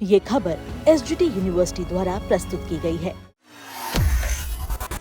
ये खबर SGT university द्वारा प्रस्तुत की गई है।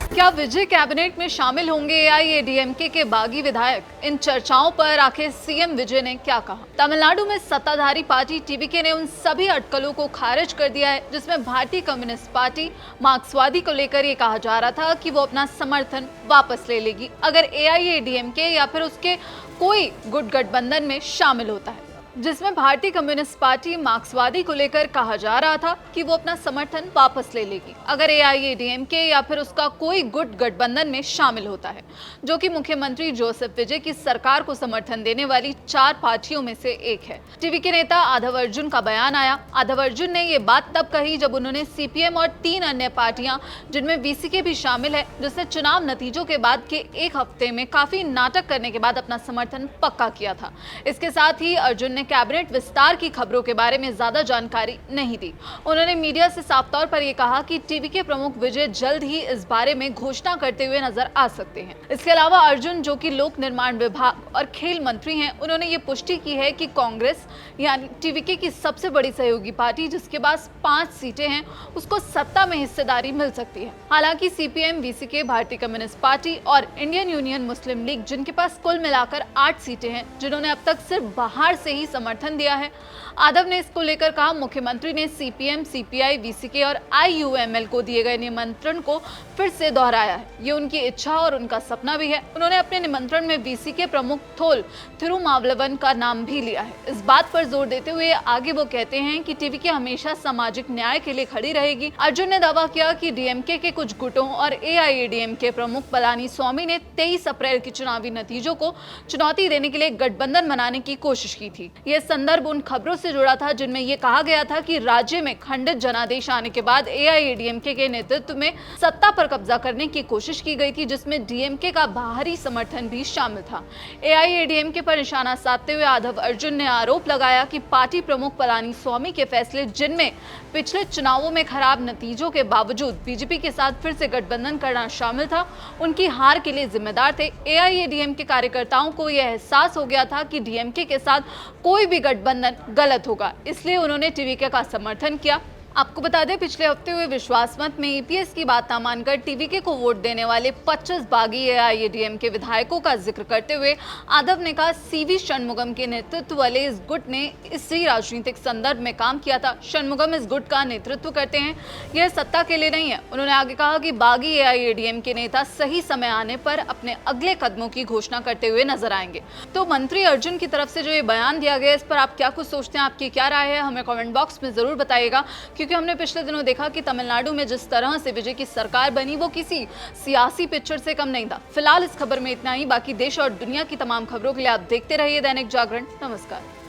क्या विजय कैबिनेट में शामिल होंगे एआईएडीएमके के बागी विधायक? इन चर्चाओं पर आखिर सीएम विजय ने क्या कहा? तमिलनाडु में सत्ताधारी पार्टी टीवीके ने उन सभी अटकलों को खारिज कर दिया है जिसमें भारतीय कम्युनिस्ट पार्टी मार्क्सवादी को लेकर ये कहा जा रहा था कि वो अपना समर्थन वापस ले लेगी अगर एआईएडीएमके या फिर उसके कोई गुट गठबंधन में शामिल होता है, जिसमें भारतीय कम्युनिस्ट पार्टी मार्क्सवादी को लेकर कहा जा रहा था कि वो अपना समर्थन वापस ले लेगी अगर एआईएडीएमके या फिर उसका कोई गुट गठबंधन में शामिल होता है, जो कि मुख्यमंत्री जोसेफ विजय की सरकार को समर्थन देने वाली 4 पार्टियों में से एक है। टीवी के नेता आधव अर्जुन का बयान आया। आधव अर्जुन ने ये बात तब कही जब उन्होंने सीपीएम और 3 अन्य पार्टियां जिनमें वीसीके भी शामिल है, जिसने चुनाव नतीजों के बाद के एक हफ्ते में काफी नाटक करने के बाद अपना समर्थन पक्का किया था। इसके साथ ही अर्जुन ने कैबिनेट विस्तार की खबरों के बारे में ज्यादा जानकारी नहीं दी। उन्होंने मीडिया से साफ तौर पर यह कहा कि टीवीके प्रमुख विजय जल्द ही इस बारे में घोषणा करते हुए नजर आ सकते हैं। इसके अलावा अर्जुन, जो कि लोक निर्माण विभाग और खेल मंत्री हैं, उन्होंने ये पुष्टि की है कि कांग्रेस यानी टीवीके की सबसे बड़ी सहयोगी पार्टी जिसके पास 5 सीटें हैं, उसको सत्ता में हिस्सेदारी मिल सकती है। हालांकि सीपीएम, वीसीके, भारतीय कम्युनिस्ट पार्टी और इंडियन यूनियन मुस्लिम लीग, जिनके पास कुल मिलाकर 8 सीटें हैं, जिन्होंने अब तक सिर्फ बाहर से ही समर्थन दिया है। आधव ने इसको लेकर कहा, मुख्यमंत्री ने सीपीएम, सीपीआई, वीसीके और आईयूएमएल को दिए गए निमंत्रण को फिर से दोहराया है। ये उनकी इच्छा और उनका सपना भी है। उन्होंने अपने निमंत्रण में वीसीके प्रमुख थोल थिरुमावलवन का नाम भी लिया है। इस बात पर जोर देते हुए आगे वो कहते हैं कि टीवीके हमेशा सामाजिक न्याय के लिए खड़ी रहेगी। अर्जुन ने दावा किया कि डीएमके के कुछ गुटों और एआईएडीएमके प्रमुख पलानीस्वामी ने 23 अप्रैल के चुनावी नतीजों को चुनौती देने के लिए गठबंधन बनाने की कोशिश की थी। यह संदर्भ उन खबरों से जुड़ा था जिनमें यह कहा गया था कि राज्य में खंडित जनादेश आने के बाद एआईएडीएमके के नेतृत्व में सत्ता पर कब्जा करने की कोशिश की गई थी, जिसमें डीएमके का बाहरी समर्थन भी शामिल था। एआईएडीएमके पर निशाना साधते हुए आधव अर्जुन ने आरोप लगाया कि पार्टी प्रमुख पलानीस्वामी के फैसले, जिनमें पिछले चुनावों में खराब नतीजों के बावजूद बीजेपी के साथ फिर से गठबंधन करना शामिल था, उनकी हार के लिए जिम्मेदार थे। एआईएडीएमके कार्यकर्ताओं को यह एहसास हो गया था कि डीएमके के साथ कोई भी गठबंधन गलत होगा, इसलिए उन्होंने टीवीके का समर्थन किया। आपको बता दें, पिछले हफ्ते हुए विश्वास मत में ईपीएस की बात न मानकर टीवीके को वोट देने वाले 25 बागी एआईएडीएमके विधायकों का जिक्र करते हुए आधव ने कहा, सीवी षणमुगम के नेतृत्व वाले इस गुट ने इसी राजनीतिक संदर्भ में काम किया था। षणमुगम इस गुट का नेतृत्व करते हैं, यह सत्ता के लिए नहीं है। उन्होंने आगे कहा कि बागी एआईएडीएमके नेता सही समय आने पर अपने अगले कदमों की घोषणा करते हुए नजर आएंगे। तो मंत्री अर्जुन की तरफ से जो ये बयान दिया गया, इस पर आप क्या कुछ सोचते हैं? आपकी क्या राय है? हमें कमेंट बॉक्स में जरूर बताइएगा, क्योंकि हमने पिछले दिनों देखा कि तमिलनाडु में जिस तरह से विजय की सरकार बनी, वो किसी सियासी पिक्चर से कम नहीं था। फिलहाल इस खबर में इतना ही। बाकी देश और दुनिया की तमाम खबरों के लिए आप देखते रहिए दैनिक जागरण। नमस्कार।